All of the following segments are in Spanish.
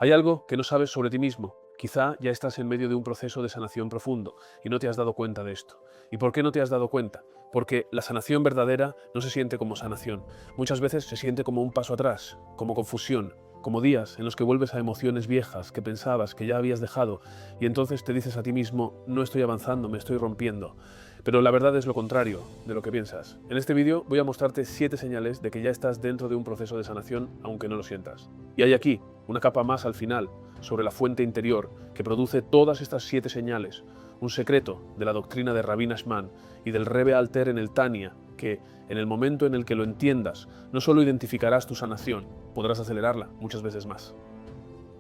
Hay algo que no sabes sobre ti mismo. Quizá ya estás en medio de un proceso de sanación profundo y no te has dado cuenta de esto. ¿Y por qué no te has dado cuenta? Porque la sanación verdadera no se siente como sanación. Muchas veces se siente como un paso atrás, como confusión, como días en los que vuelves a emociones viejas que pensabas que ya habías dejado y entonces te dices a ti mismo, no estoy avanzando, me estoy rompiendo. Pero la verdad es lo contrario de lo que piensas. En este vídeo voy a mostrarte 7 señales de que ya estás dentro de un proceso de sanación aunque no lo sientas. Y hay aquí una capa más al final sobre la fuente interior que produce todas estas 7 señales, un secreto de la doctrina de Rabbi Nachman y del Rebbe Alter en el Tania, que en el momento en el que lo entiendas, no solo identificarás tu sanación, podrás acelerarla muchas veces más.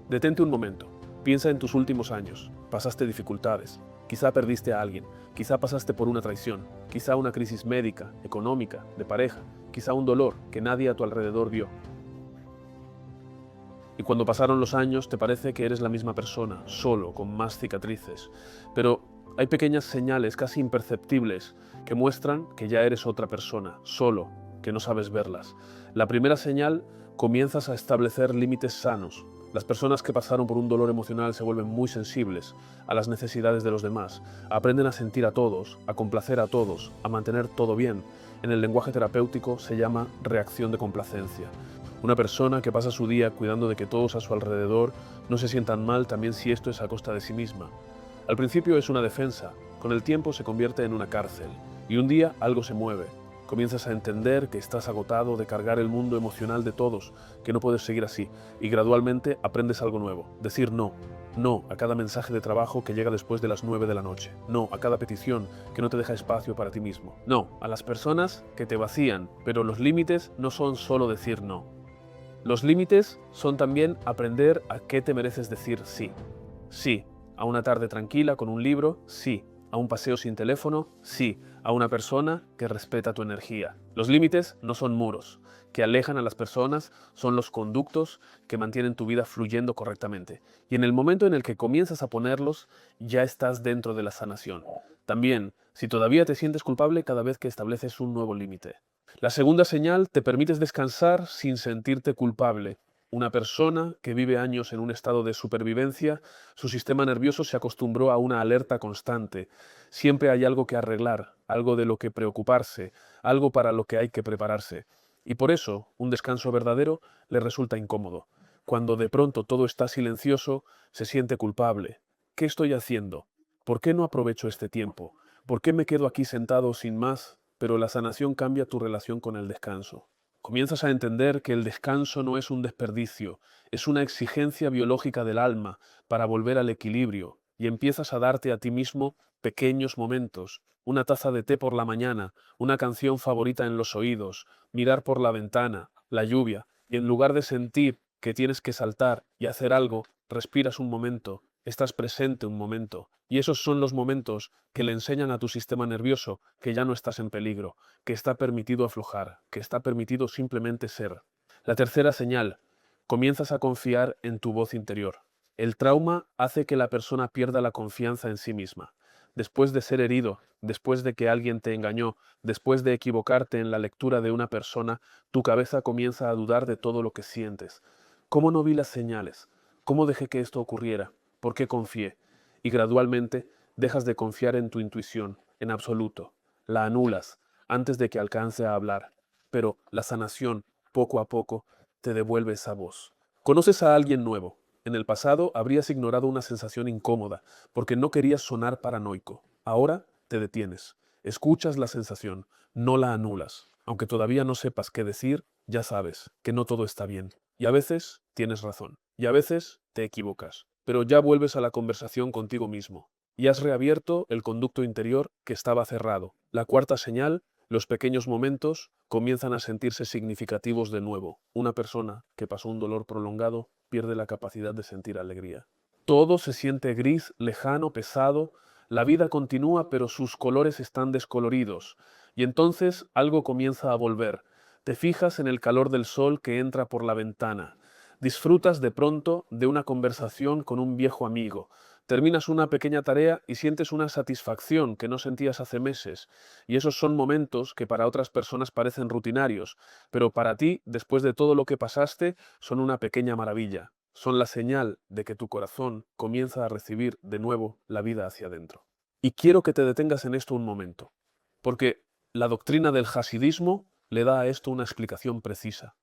Detente un momento, piensa en tus últimos años, pasaste dificultades, quizá perdiste a alguien, quizá pasaste por una traición, quizá una crisis médica, económica, de pareja, quizá un dolor que nadie a tu alrededor vio. Y cuando pasaron los años te parece que eres la misma persona, solo, con más cicatrices. Pero hay pequeñas señales casi imperceptibles que muestran que ya eres otra persona, solo, que no sabes verlas. La primera señal, comienzas a establecer límites sanos. Las personas que pasaron por un dolor emocional se vuelven muy sensibles a las necesidades de los demás, aprenden a sentir a todos, a complacer a todos, a mantener todo bien. En el lenguaje terapéutico se llama reacción de complacencia. Una persona que pasa su día cuidando de que todos a su alrededor no se sientan mal también si esto es a costa de sí misma. Al principio es una defensa, con el tiempo se convierte en una cárcel, y un día algo se mueve. Comienzas a entender que estás agotado de cargar el mundo emocional de todos, que no puedes seguir así, y gradualmente aprendes algo nuevo, decir no. No a cada mensaje de trabajo que llega después de las 9 de la noche. No a cada petición que no te deja espacio para ti mismo. No a las personas que te vacían, pero los límites no son solo decir no. Los límites son también aprender a qué te mereces decir sí. Sí a una tarde tranquila con un libro, sí a un paseo sin teléfono, sí a una persona que respeta tu energía. Los límites no son muros que alejan a las personas, son los conductos que mantienen tu vida fluyendo correctamente. Y en el momento en el que comienzas a ponerlos, ya estás dentro de la sanación. También, si todavía te sientes culpable cada vez que estableces un nuevo límite. La segunda señal, te permites descansar sin sentirte culpable. Una persona que vive años en un estado de supervivencia, su sistema nervioso se acostumbró a una alerta constante. Siempre hay algo que arreglar, algo de lo que preocuparse, algo para lo que hay que prepararse. Y por eso, un descanso verdadero le resulta incómodo. Cuando de pronto todo está silencioso, se siente culpable. ¿Qué estoy haciendo? ¿Por qué no aprovecho este tiempo? ¿Por qué me quedo aquí sentado sin más? Pero la sanación cambia tu relación con el descanso. Comienzas a entender que el descanso no es un desperdicio, es una exigencia biológica del alma para volver al equilibrio y empiezas a darte a ti mismo pequeños momentos, una taza de té por la mañana, una canción favorita en los oídos, mirar por la ventana, la lluvia, y en lugar de sentir que tienes que saltar y hacer algo, respiras un momento, estás presente un momento, y esos son los momentos que le enseñan a tu sistema nervioso que ya no estás en peligro, que está permitido aflojar, que está permitido simplemente ser. La tercera señal, comienzas a confiar en tu voz interior. El trauma hace que la persona pierda la confianza en sí misma. Después de ser herido, después de que alguien te engañó, después de equivocarte en la lectura de una persona, tu cabeza comienza a dudar de todo lo que sientes. ¿Cómo no vi las señales? ¿Cómo dejé que esto ocurriera? ¿Por qué confié? Y gradualmente dejas de confiar en tu intuición, en absoluto. La anulas antes de que alcance a hablar. Pero la sanación, poco a poco, te devuelve esa voz. Conoces a alguien nuevo. En el pasado habrías ignorado una sensación incómoda, porque no querías sonar paranoico. Ahora te detienes. Escuchas la sensación, no la anulas. Aunque todavía no sepas qué decir, ya sabes que no todo está bien. Y a veces tienes razón. Y a veces te equivocas. Pero ya vuelves a la conversación contigo mismo. Y has reabierto el conducto interior que estaba cerrado. La cuarta señal, los pequeños momentos comienzan a sentirse significativos de nuevo. Una persona que pasó un dolor prolongado pierde la capacidad de sentir alegría. Todo se siente gris, lejano, pesado. La vida continúa, pero sus colores están descoloridos. Y entonces algo comienza a volver. Te fijas en el calor del sol que entra por la ventana. Disfrutas de pronto de una conversación con un viejo amigo. Terminas una pequeña tarea y sientes una satisfacción que no sentías hace meses. Y esos son momentos que para otras personas parecen rutinarios, pero para ti, después de todo lo que pasaste, son una pequeña maravilla. son la señal de que tu corazón comienza a recibir de nuevo la vida hacia adentro. Y quiero que te detengas en esto un momento, porque la doctrina del hasidismo le da a esto una explicación precisa.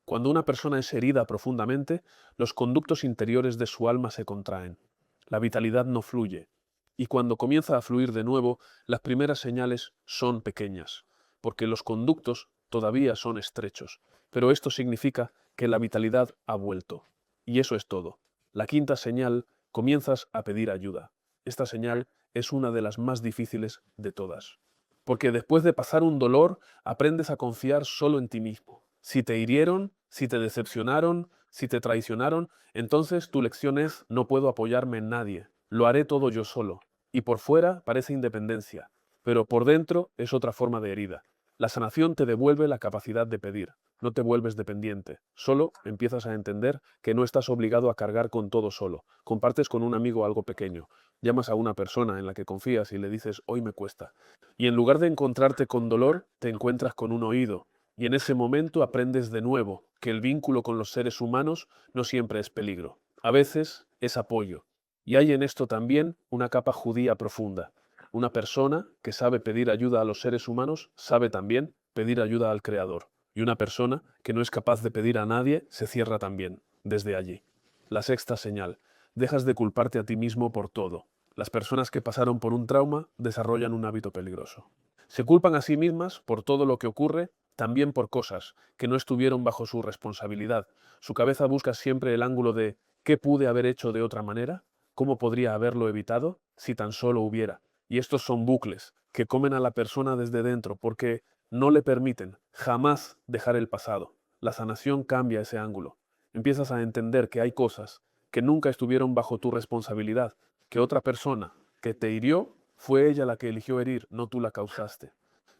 Cuando una persona es herida profundamente, los conductos interiores de su alma se contraen. La vitalidad no fluye. Y cuando comienza a fluir de nuevo, las primeras señales son pequeñas, porque los conductos todavía son estrechos. Pero esto significa que la vitalidad ha vuelto. Y eso es todo. La quinta señal, comienzas a pedir ayuda. Esta señal es una de las más difíciles de todas. Porque después de pasar un dolor, aprendes a confiar solo en ti mismo. Si te hirieron, si te decepcionaron, si te traicionaron, entonces tu lección es: no puedo apoyarme en nadie, lo haré todo yo solo. Y por fuera parece independencia, pero por dentro es otra forma de herida. La sanación te devuelve la capacidad de pedir, no te vuelves dependiente, solo empiezas a entender que no estás obligado a cargar con todo solo, compartes con un amigo algo pequeño, llamas a una persona en la que confías y le dices: hoy me cuesta. Y en lugar de encontrarte con dolor, te encuentras con un oído, y en ese momento aprendes de nuevo que el vínculo con los seres humanos no siempre es peligro. A veces es apoyo. Y hay en esto también una capa judía profunda. Una persona que sabe pedir ayuda a los seres humanos sabe también pedir ayuda al Creador. Y una persona que no es capaz de pedir a nadie se cierra también, desde allí. La sexta señal. Dejas de culparte a ti mismo por todo. Las personas que pasaron por un trauma desarrollan un hábito peligroso. Se culpan a sí mismas por todo lo que ocurre, también por cosas que no estuvieron bajo su responsabilidad. Su cabeza busca siempre el ángulo de ¿qué pude haber hecho de otra manera? ¿Cómo podría haberlo evitado si tan solo hubiera? Y estos son bucles que comen a la persona desde dentro porque no le permiten jamás dejar el pasado. La sanación cambia ese ángulo. Empiezas a entender que hay cosas que nunca estuvieron bajo tu responsabilidad, que otra persona que te hirió fue ella la que eligió herir, no tú la causaste.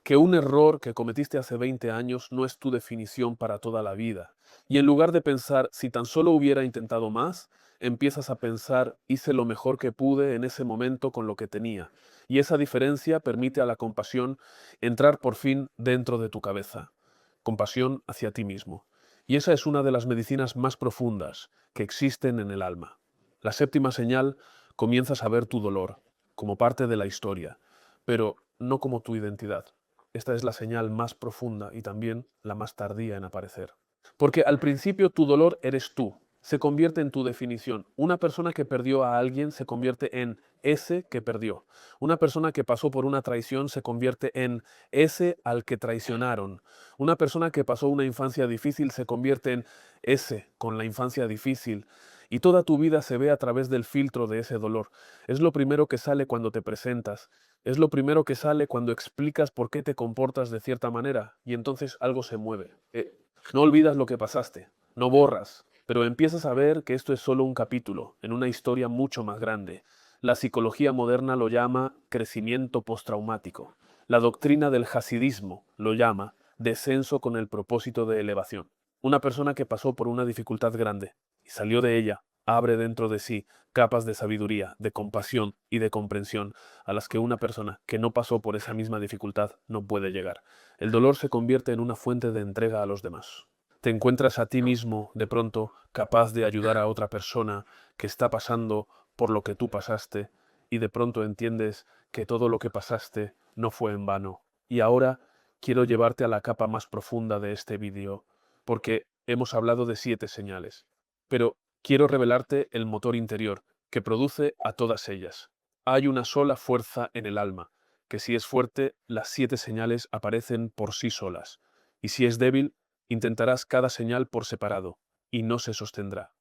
Que un error que cometiste hace 20 años no es tu definición para toda la vida. Y en lugar de pensar si tan solo hubiera intentado más, empiezas a pensar hice lo mejor que pude en ese momento con lo que tenía. Y esa diferencia permite a la compasión entrar por fin dentro de tu cabeza. Compasión hacia ti mismo. Y esa es una de las medicinas más profundas que existen en el alma. La séptima señal, comienzas a ver tu dolor como parte de la historia, pero no como tu identidad. Esta es la señal más profunda y también la más tardía en aparecer. Porque al principio tu dolor eres tú, se convierte en tu definición. Una persona que perdió a alguien se convierte en ese que perdió. Una persona que pasó por una traición se convierte en ese al que traicionaron. Una persona que pasó una infancia difícil se convierte en ese con la infancia difícil. Y toda tu vida se ve a través del filtro de ese dolor. Es lo primero que sale cuando te presentas. Es lo primero que sale cuando explicas por qué te comportas de cierta manera. Y entonces algo se mueve. No olvidas lo que pasaste. No borras. Pero empiezas a ver que esto es solo un capítulo, en una historia mucho más grande. La psicología moderna lo llama crecimiento postraumático. La doctrina del hasidismo lo llama descenso con el propósito de elevación. Una persona que pasó por una dificultad grande y salió de ella, abre dentro de sí capas de sabiduría, de compasión y de comprensión a las que una persona que no pasó por esa misma dificultad no puede llegar. El dolor se convierte en una fuente de entrega a los demás. Te encuentras a ti mismo, de pronto, capaz de ayudar a otra persona que está pasando por lo que tú pasaste, y de pronto entiendes que todo lo que pasaste no fue en vano. Y ahora quiero llevarte a la capa más profunda de este vídeo, porque hemos hablado de 7 señales, pero quiero revelarte el motor interior que produce a todas ellas. Hay una sola fuerza en el alma, que si es fuerte, las 7 señales aparecen por sí solas, y si es débil, intentarás cada señal por separado, y no se sostendrá.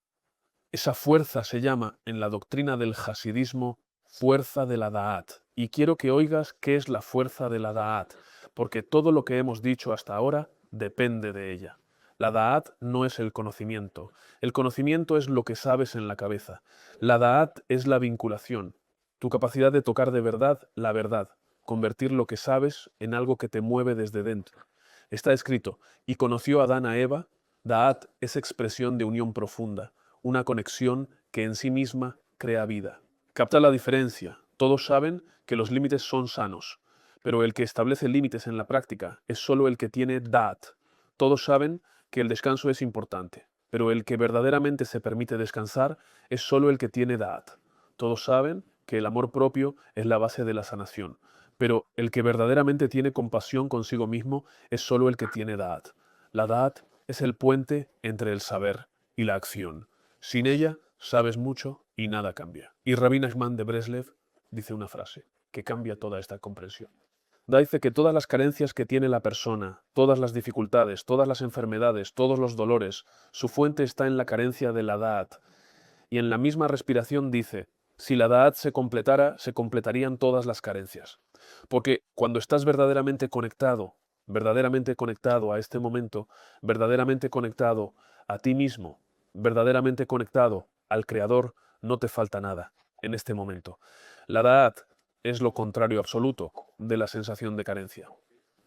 Esa fuerza se llama, en la doctrina del hasidismo, fuerza de la Da'at. Y quiero que oigas qué es la fuerza de la Da'at, porque todo lo que hemos dicho hasta ahora depende de ella. La Da'at no es el conocimiento. El conocimiento es lo que sabes en la cabeza. La Da'at es la vinculación, tu capacidad de tocar de verdad la verdad, convertir lo que sabes en algo que te mueve desde dentro. Está escrito, y conoció Adán a Eva. Da'at es expresión de unión profunda, una conexión que en sí misma crea vida. Capta la diferencia. Todos saben que los límites son sanos, pero el que establece límites en la práctica es solo el que tiene Da'at. Todos saben que el descanso es importante, pero el que verdaderamente se permite descansar es solo el que tiene Da'at. Todos saben que el amor propio es la base de la sanación, pero el que verdaderamente tiene compasión consigo mismo es solo el que tiene Da'at. La Da'at es el puente entre el saber y la acción. Sin ella, sabes mucho y nada cambia. Y Rabbi Nachman de Breslev dice una frase que cambia toda esta comprensión. Dice que todas las carencias que tiene la persona, todas las dificultades, todas las enfermedades, todos los dolores, su fuente está en la carencia de la Da'at. Y en la misma respiración dice, si la Da'at se completara, se completarían todas las carencias. Porque cuando estás verdaderamente conectado a este momento, verdaderamente conectado a ti mismo, verdaderamente conectado al Creador, no te falta nada en este momento. La Da'at es lo contrario absoluto de la sensación de carencia.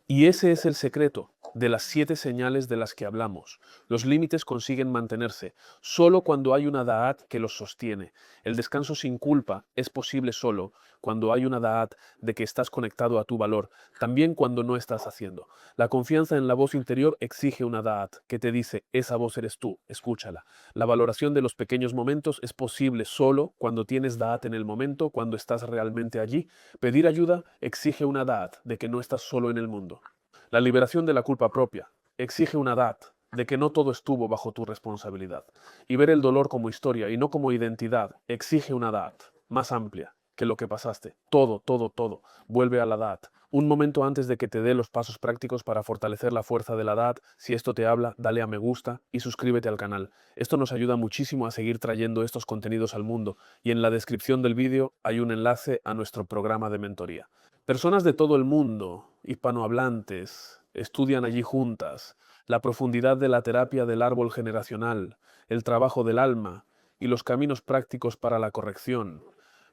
Y ese es el secreto de las 7 señales de las que hablamos. Los límites consiguen mantenerse solo cuando hay una Da'at que los sostiene. El descanso sin culpa es posible solo cuando hay una Da'at de que estás conectado a tu valor, también cuando no estás haciendo. La confianza en la voz interior exige una Da'at que te dice, esa voz eres tú, escúchala. La valoración de los pequeños momentos es posible solo cuando tienes Da'at en el momento, cuando estás realmente allí. Pedir ayuda exige una Da'at de que no estás solo en el mundo. La liberación de la culpa propia exige una Da'at de que no todo estuvo bajo tu responsabilidad. Y ver el dolor como historia y no como identidad exige una Da'at más amplia que lo que pasaste. Todo, todo, todo vuelve a la Da'at. Un momento antes de que te dé los pasos prácticos para fortalecer la fuerza de la Da'at, si esto te habla, dale a me gusta y suscríbete al canal. Esto nos ayuda muchísimo a seguir trayendo estos contenidos al mundo y en la descripción del vídeo hay un enlace a nuestro programa de mentoría. Personas de todo el mundo, hispanohablantes, estudian allí juntas la profundidad de la terapia del árbol generacional, el trabajo del alma y los caminos prácticos para la corrección.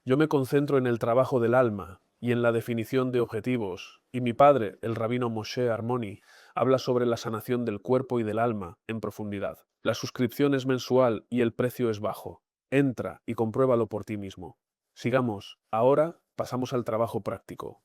Yo me concentro en el trabajo del alma y en la definición de objetivos, y mi padre, el rabino Moshe Armoni, habla sobre la sanación del cuerpo y del alma en profundidad. La suscripción es mensual y el precio es bajo. Entra y compruébalo por ti mismo. Sigamos. Ahora pasamos al trabajo práctico.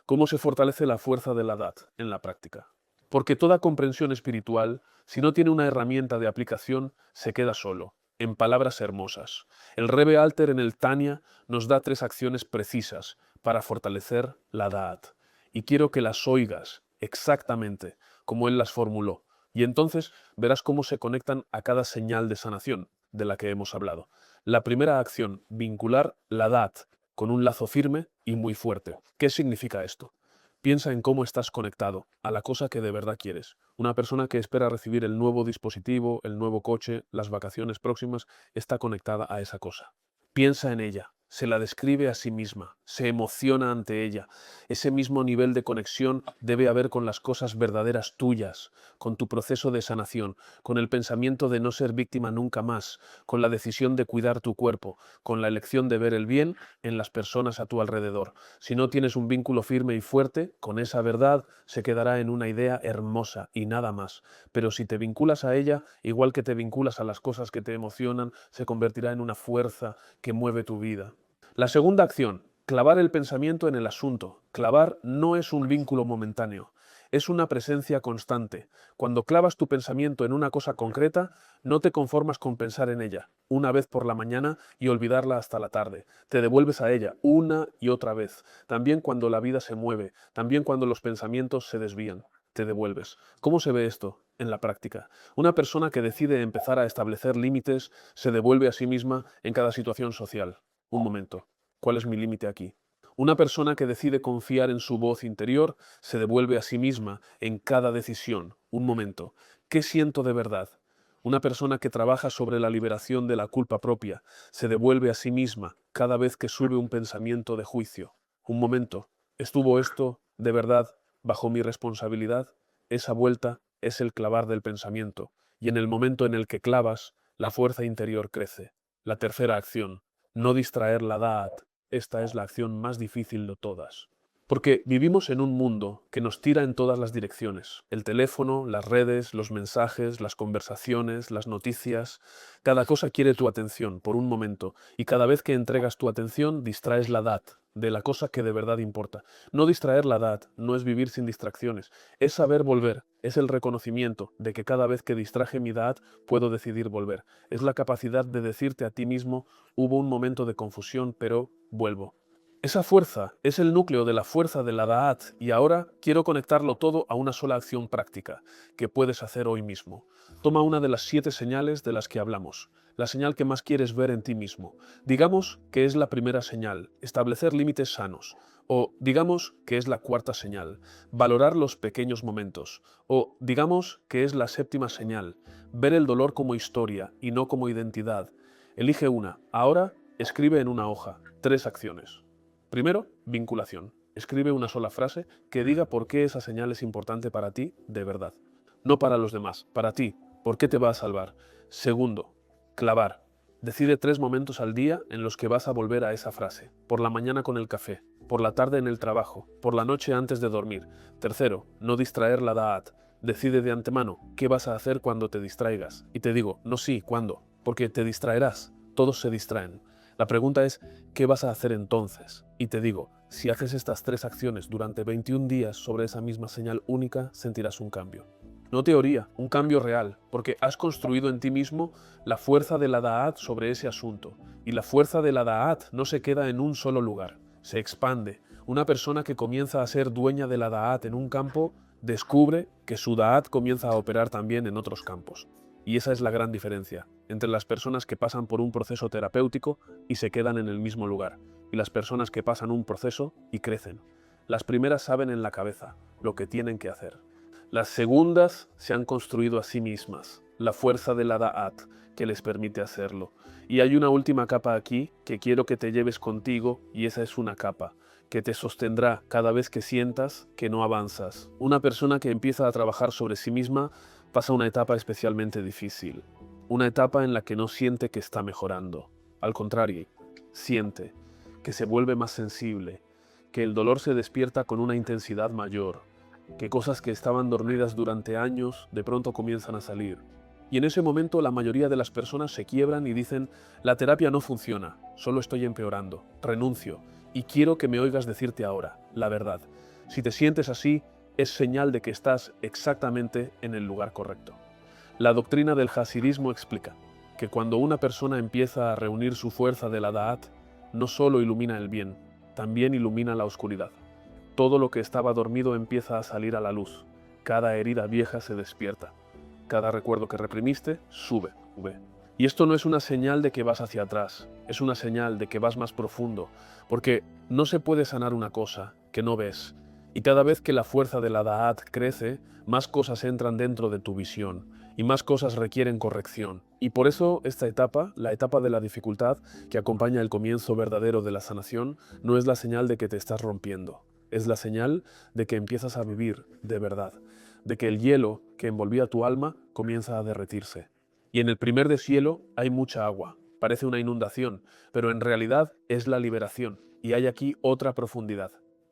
¿Cómo se fortalece la fuerza de la Da'at en la práctica? Porque toda comprensión espiritual, si no tiene una herramienta de aplicación, se queda solo, en palabras hermosas. El Rebbe Alter en el Tanya nos da 3 acciones precisas para fortalecer la Da'at. Y quiero que las oigas exactamente como él las formuló. Y entonces verás cómo se conectan a cada señal de sanación de la que hemos hablado. La primera acción, vincular la Da'at con un lazo firme y muy fuerte. ¿Qué significa esto? Piensa en cómo estás conectado a la cosa que de verdad quieres. Una persona que espera recibir el nuevo dispositivo, el nuevo coche, las vacaciones próximas, está conectada a esa cosa. Piensa en ella, se la describe a sí misma, se emociona ante ella. Ese mismo nivel de conexión debe haber con las cosas verdaderas tuyas, con tu proceso de sanación, con el pensamiento de no ser víctima nunca más, con la decisión de cuidar tu cuerpo, con la elección de ver el bien en las personas a tu alrededor. Si no tienes un vínculo firme y fuerte con esa verdad, se quedará en una idea hermosa y nada más. Pero si te vinculas a ella, igual que te vinculas a las cosas que te emocionan, se convertirá en una fuerza que mueve tu vida. La segunda acción, clavar el pensamiento en el asunto. Clavar no es un vínculo momentáneo, es una presencia constante. Cuando clavas tu pensamiento en una cosa concreta, no te conformas con pensar en ella una vez por la mañana y olvidarla hasta la tarde. Te devuelves a ella una y otra vez. También cuando la vida se mueve, también cuando los pensamientos se desvían. Te devuelves. ¿Cómo se ve esto en la práctica? Una persona que decide empezar a establecer límites se devuelve a sí misma en cada situación social. Un momento. ¿Cuál es mi límite aquí? Una persona que decide confiar en su voz interior se devuelve a sí misma en cada decisión. Un momento. ¿Qué siento de verdad? Una persona que trabaja sobre la liberación de la culpa propia se devuelve a sí misma cada vez que sube un pensamiento de juicio. Un momento. ¿Estuvo esto, de verdad, bajo mi responsabilidad? Esa vuelta es el clavar del pensamiento, y en el momento en el que clavas, la fuerza interior crece. La tercera acción. No distraer la Da'at. Esta es la acción más difícil de todas. Porque vivimos en un mundo que nos tira en todas las direcciones. El teléfono, las redes, los mensajes, las conversaciones, las noticias. Cada cosa quiere tu atención por un momento y cada vez que entregas tu atención distraes la Da'at de la cosa que de verdad importa. No distraer la Da'at no es vivir sin distracciones, es saber volver Es el reconocimiento de que cada vez que distraje mi Da'at puedo decidir volver. Es la capacidad de decirte a ti mismo, hubo un momento de confusión, pero vuelvo. Esa fuerza es el núcleo de la fuerza de la Da'at y ahora quiero conectarlo todo a una sola acción práctica que puedes hacer hoy mismo. Toma una de las 7 señales de las que hablamos, la señal que más quieres ver en ti mismo. Digamos que es la primera señal, establecer límites sanos. O digamos que es la cuarta señal, valorar los pequeños momentos. O digamos que es la séptima señal, ver el dolor como historia y no como identidad. Elige una. Ahora escribe en una hoja 3 acciones. Primero, vinculación. Escribe una sola frase que diga por qué esa señal es importante para ti de verdad. No para los demás, para ti. ¿Por qué te va a salvar? Segundo, clavar. Decide 3 momentos al día en los que vas a volver a esa frase. Por la mañana con el café, por la tarde en el trabajo, por la noche antes de dormir. Tercero, no distraer la Da'at. Decide de antemano qué vas a hacer cuando te distraigas. Y te digo, no sí, ¿cuándo? Porque te distraerás. Todos se distraen. La pregunta es, ¿qué vas a hacer entonces? Y te digo, si haces estas 3 acciones durante 21 días sobre esa misma señal única, sentirás un cambio. No teoría, un cambio real, porque has construido en ti mismo la fuerza de la Da'at sobre ese asunto. Y la fuerza de la Da'at no se queda en un solo lugar, se expande. Una persona que comienza a ser dueña de la Da'at en un campo, descubre que su Da'at comienza a operar también en otros campos. Y esa es la gran diferencia entre las personas que pasan por un proceso terapéutico y se quedan en el mismo lugar, y las personas que pasan un proceso y crecen. Las primeras saben en la cabeza lo que tienen que hacer. Las segundas se han construido a sí mismas, la fuerza de la Da'at que les permite hacerlo. Y hay una última capa aquí que quiero que te lleves contigo, y esa es una capa que te sostendrá cada vez que sientas que no avanzas. Una persona que empieza a trabajar sobre sí misma pasa una etapa especialmente difícil, una etapa en la que no siente que está mejorando. Al contrario, siente que se vuelve más sensible, que el dolor se despierta con una intensidad mayor, que cosas que estaban dormidas durante años de pronto comienzan a salir. Y en ese momento la mayoría de las personas se quiebran y dicen, la terapia no funciona, solo estoy empeorando, renuncio, y quiero que me oigas decirte ahora, la verdad. Si te sientes así, es señal de que estás exactamente en el lugar correcto. La doctrina del hasidismo explica que cuando una persona empieza a reunir su fuerza de la Da'at, no solo ilumina el bien, también ilumina la oscuridad. Todo lo que estaba dormido empieza a salir a la luz. Cada herida vieja se despierta. Cada recuerdo que reprimiste sube. Y esto no es una señal de que vas hacia atrás, es una señal de que vas más profundo, porque no se puede sanar una cosa que no ves. Y cada vez que la fuerza de la Da'at crece, más cosas entran dentro de tu visión y más cosas requieren corrección. Y por eso esta etapa, la etapa de la dificultad que acompaña el comienzo verdadero de la sanación, no es la señal de que te estás rompiendo. Es la señal de que empiezas a vivir de verdad, de que el hielo que envolvía tu alma comienza a derretirse. Y en el primer deshielo hay mucha agua, parece una inundación, pero en realidad es la liberación, y hay aquí otra profundidad.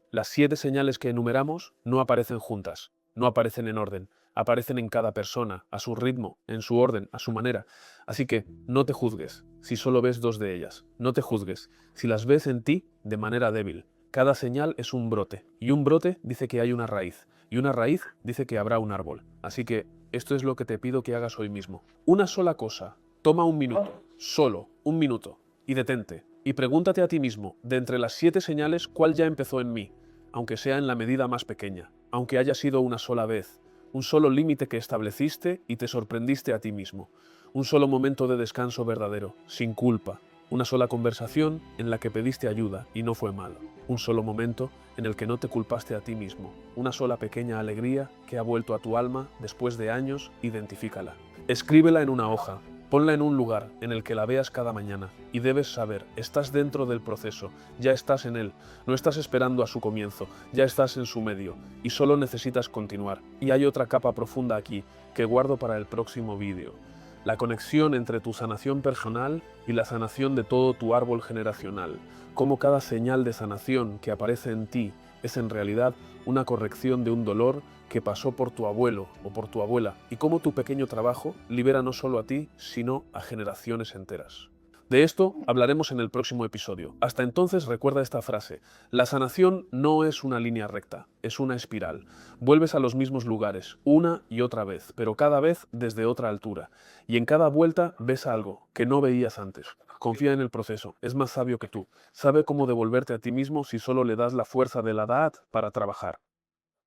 Las 7 señales que enumeramos no aparecen juntas, no aparecen en orden, aparecen en cada persona, a su ritmo, en su orden, a su manera. Así que no te juzgues si solo ves 2 de ellas, no te juzgues si las ves en ti de manera débil. Cada señal es un brote, y un brote dice que hay una raíz, y una raíz dice que habrá un árbol. Así que esto es lo que te pido que hagas hoy mismo. Una sola cosa, toma un minuto, solo un minuto, y detente. Y pregúntate a ti mismo, de entre las 7 señales, ¿cuál ya empezó en mí? Aunque sea en la medida más pequeña, aunque haya sido una sola vez, un solo límite que estableciste y te sorprendiste a ti mismo, un solo momento de descanso verdadero, sin culpa, una sola conversación en la que pediste ayuda y no fue malo, un solo momento en el que no te culpaste a ti mismo, una sola pequeña alegría que ha vuelto a tu alma después de años, identifícala. Escríbela en una hoja. Ponla en un lugar en el que la veas cada mañana y debes saber, estás dentro del proceso, ya estás en él, no estás esperando a su comienzo, ya estás en su medio y solo necesitas continuar. Y hay otra capa profunda aquí que guardo para el próximo vídeo. La conexión entre tu sanación personal y la sanación de todo tu árbol generacional. Cómo cada señal de sanación que aparece en ti es en realidad una corrección de un dolor que pasó por tu abuelo o por tu abuela, y cómo tu pequeño trabajo libera no solo a ti, sino a generaciones enteras. De esto hablaremos en el próximo episodio. Hasta entonces recuerda esta frase: la sanación no es una línea recta, es una espiral. Vuelves a los mismos lugares, una y otra vez, pero cada vez desde otra altura. Y en cada vuelta ves algo que no veías antes. Confía en el proceso, es más sabio que tú. Sabe cómo devolverte a ti mismo si solo le das la fuerza de la edad para trabajar.